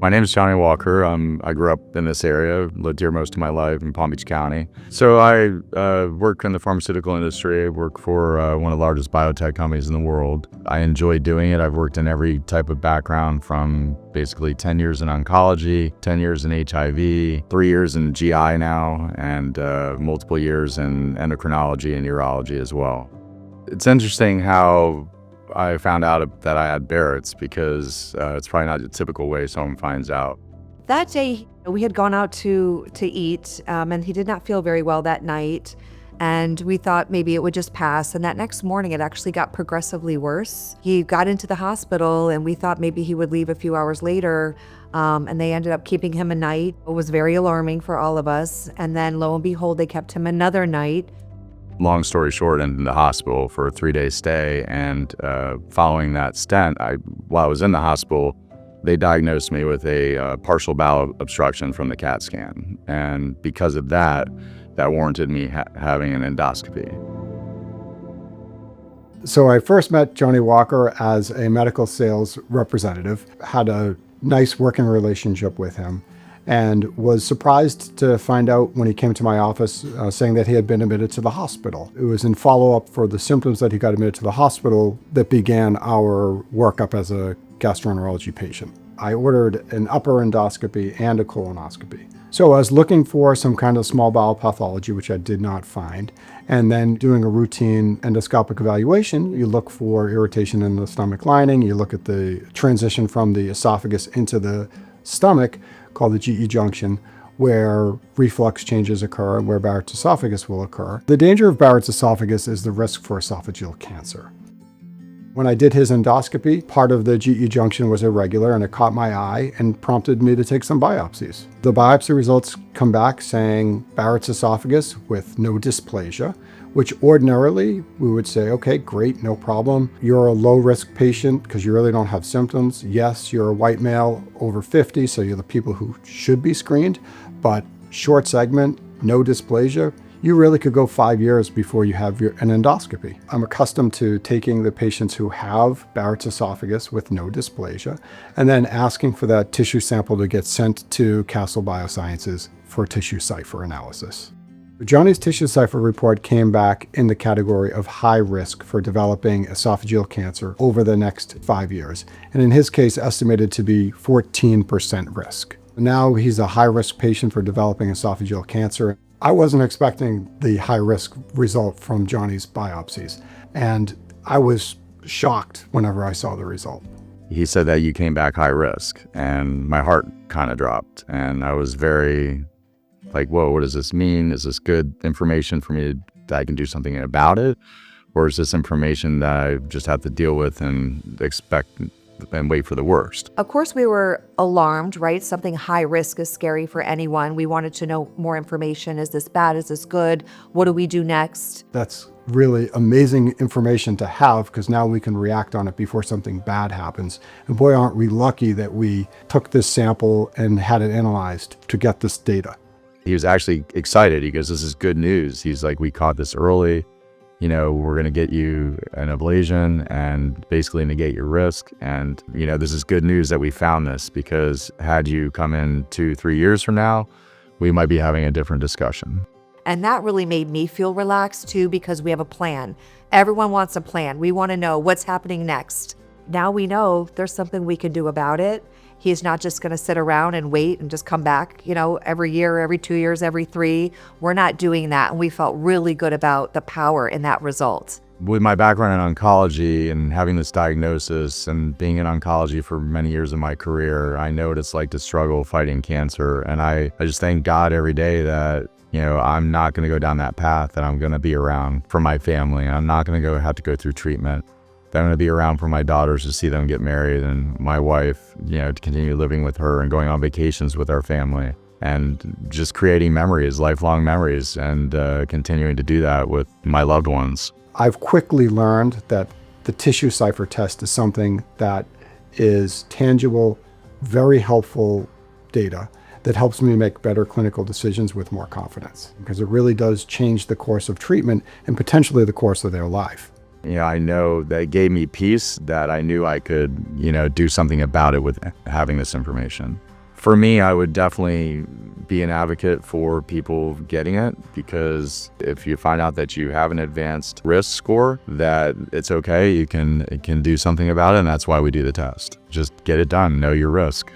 My name is Johnny Walker. I grew up in this area, lived here most of my life in Palm Beach County. So I work in the pharmaceutical industry. I work for one of the largest biotech companies in the world. I enjoy doing it. I've worked in every type of background from basically 10 years in oncology, 10 years in HIV, 3 years in GI now, and multiple years in endocrinology and urology as well. It's interesting how I found out that I had Barrett's because it's probably not the typical way someone finds out. That day, we had gone out to eat, and he did not feel very well that night. And we thought maybe it would just pass. And that next morning, it actually got progressively worse. He got into the hospital, and we thought maybe he would leave a few hours later. And they ended up keeping him a night. It was very alarming for all of us. And then lo and behold, they kept him another night. Long story short, in the hospital for a 3-day stay, and following that stent, while I was in the hospital, they diagnosed me with a partial bowel obstruction from the CAT scan, and because of that, that warranted me having an endoscopy. So I first met Johnny Walker as a medical sales representative, had a nice working relationship with him, and was surprised to find out when he came to my office saying that he had been admitted to the hospital. It was in follow-up for the symptoms that he got admitted to the hospital that began our workup as a gastroenterology patient. I ordered an upper endoscopy and a colonoscopy. So I was looking for some kind of small bowel pathology, which I did not find. And then doing a routine endoscopic evaluation, you look for irritation in the stomach lining, you look at the transition from the esophagus into the stomach, called the GE junction, where reflux changes occur and where Barrett's esophagus will occur. The danger of Barrett's esophagus is the risk for esophageal cancer. When I did his endoscopy, part of the GE junction was irregular and it caught my eye and prompted me to take some biopsies. The biopsy results come back saying Barrett's esophagus with no dysplasia, which ordinarily we would say, okay, great, no problem. You're a low-risk patient because you really don't have symptoms. Yes, you're a white male over 50, so you're the people who should be screened, but short segment, no dysplasia, you really could go 5 years before you have an endoscopy. I'm accustomed to taking the patients who have Barrett's esophagus with no dysplasia and then asking for that tissue sample to get sent to Castle Biosciences for TissueCypher analysis. Johnny's TissueCypher report came back in the category of high risk for developing esophageal cancer over the next 5 years, and in his case estimated to be 14% risk. Now he's a high-risk patient for developing esophageal cancer. I wasn't expecting the high-risk result from Johnny's biopsies, and I was shocked whenever I saw the result. He said that you came back high risk, and my heart kind of dropped, and I was very like, whoa, what does this mean? Is this good information for me that I can do something about it? Or is this information that I just have to deal with and expect and wait for the worst? Of course, we were alarmed, right? Something high risk is scary for anyone. We wanted to know more information. Is this bad? Is this good? What do we do next? That's really amazing information to have because now we can react on it before something bad happens. And boy, aren't we lucky that we took this sample and had it analyzed to get this data. He was actually excited. He goes, this is good news. He's like, we caught this early. You know, we're going to get you an ablation and basically negate your risk. And, you know, this is good news that we found this because had you come in 2-3 years from now, we might be having a different discussion. And that really made me feel relaxed too, because we have a plan. Everyone wants a plan. We want to know what's happening next. Now we know there's something we can do about it. He's not just going to sit around and wait and just come back, you know, every year, every 2 years, every 3. We're not doing that. And we felt really good about the power in that result. With my background in oncology and having this diagnosis and being in oncology for many years of my career, I know what it's like to struggle fighting cancer. And I just thank God every day that, you know, I'm not going to go down that path, that I'm going to be around for my family. I'm not going to have to go through treatment. I'm going to be around for my daughters to see them get married and my wife, you know, to continue living with her and going on vacations with our family and just creating memories, lifelong memories, and continuing to do that with my loved ones. I've quickly learned that the TissueCypher test is something that is tangible, very helpful data that helps me make better clinical decisions with more confidence because it really does change the course of treatment and potentially the course of their life. You know, I know that it gave me peace that I knew I could, you know, do something about it with having this information. For me, I would definitely be an advocate for people getting it, because if you find out that you have an advanced risk score, that it's okay, you can do something about it, and that's why we do the test. Just get it done, know your risk.